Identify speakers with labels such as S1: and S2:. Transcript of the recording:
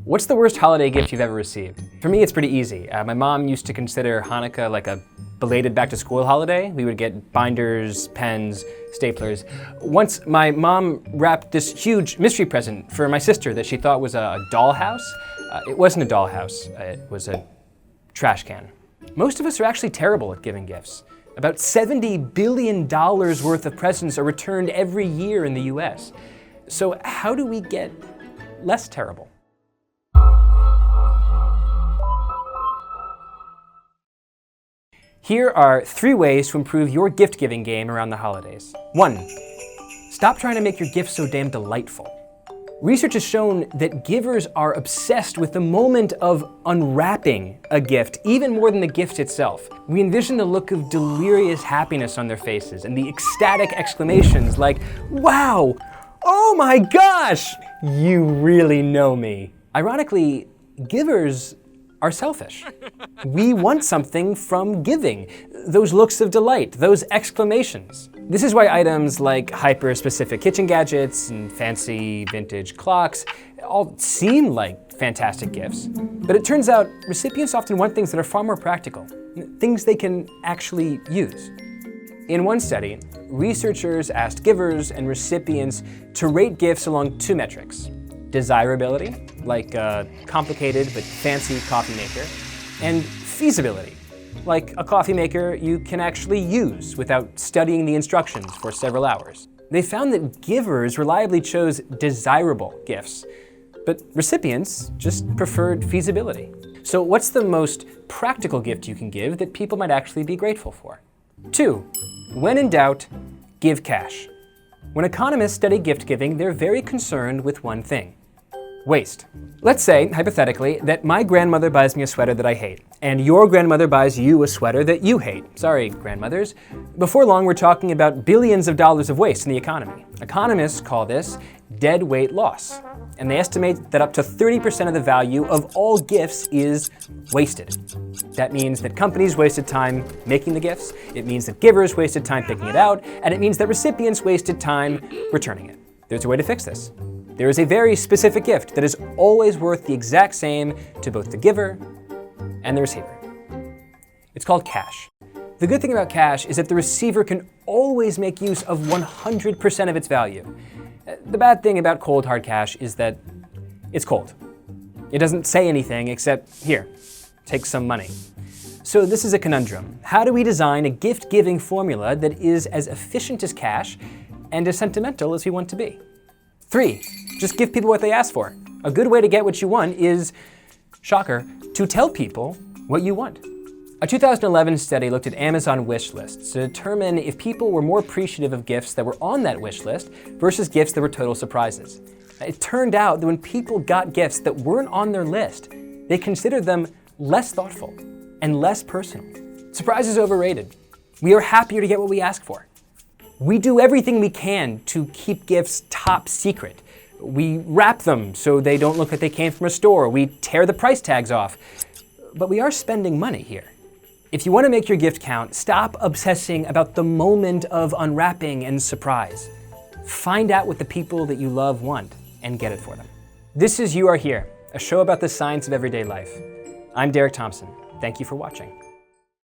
S1: What's the worst holiday gift you've ever received? For me, it's pretty easy. My mom used to consider Hanukkah like a belated back-to-school holiday. We would get binders, pens, staplers. Once, my mom wrapped this huge mystery present for my sister that she thought was a dollhouse. It wasn't a dollhouse, it was a trash can. Most of us are actually terrible at giving gifts. About $70 billion worth of presents are returned every year in the US. So how do we get less terrible? Here are 3 ways to improve your gift-giving game around the holidays. 1. Stop trying to make your gifts so damn delightful. Research has shown that givers are obsessed with the moment of unwrapping a gift, even more than the gift itself. We envision the look of delirious happiness on their faces and the ecstatic exclamations like, "Wow! Oh my gosh! You really know me." Ironically, givers are selfish. We want something from giving, those looks of delight, those exclamations. This is why items like hyper-specific kitchen gadgets and fancy vintage clocks all seem like fantastic gifts. But it turns out recipients often want things that are far more practical, things they can actually use. In one study, researchers asked givers and recipients to rate gifts along 2 metrics: desirability, like a complicated but fancy coffee maker, and feasibility, like a coffee maker you can actually use without studying the instructions for several hours. They found that givers reliably chose desirable gifts, but recipients just preferred feasibility. So what's the most practical gift you can give that people might actually be grateful for? 2. When in doubt, give cash. When economists study gift giving, they're very concerned with one thing: waste. Let's say, hypothetically, that my grandmother buys me a sweater that I hate, and your grandmother buys you a sweater that you hate. Sorry, grandmothers. Before long, we're talking about billions of dollars of waste in the economy. Economists call this deadweight loss, and they estimate that up to 30% of the value of all gifts is wasted. That means that companies wasted time making the gifts, it means that givers wasted time picking it out, and it means that recipients wasted time returning it. There's a way to fix this. There is a very specific gift that is always worth the exact same to both the giver and the receiver. It's called cash. The good thing about cash is that the receiver can always make use of 100% of its value. The bad thing about cold hard cash is that it's cold. It doesn't say anything except, here, take some money. So this is a conundrum. How do we design a gift-giving formula that is as efficient as cash and as sentimental as we want to be? 3, just give people what they ask for. A good way to get what you want is, shocker, to tell people what you want. A 2011 study looked at Amazon wish lists to determine if people were more appreciative of gifts that were on that wish list versus gifts that were total surprises. It turned out that when people got gifts that weren't on their list, they considered them less thoughtful and less personal. Surprise is overrated. We are happier to get what we ask for. We do everything we can to keep gifts top secret. We wrap them so they don't look like they came from a store. We tear the price tags off. But we are spending money here. If you want to make your gift count, stop obsessing about the moment of unwrapping and surprise. Find out what the people that you love want and get it for them. This is You Are Here, a show about the science of everyday life. I'm Derek Thompson. Thank you for watching.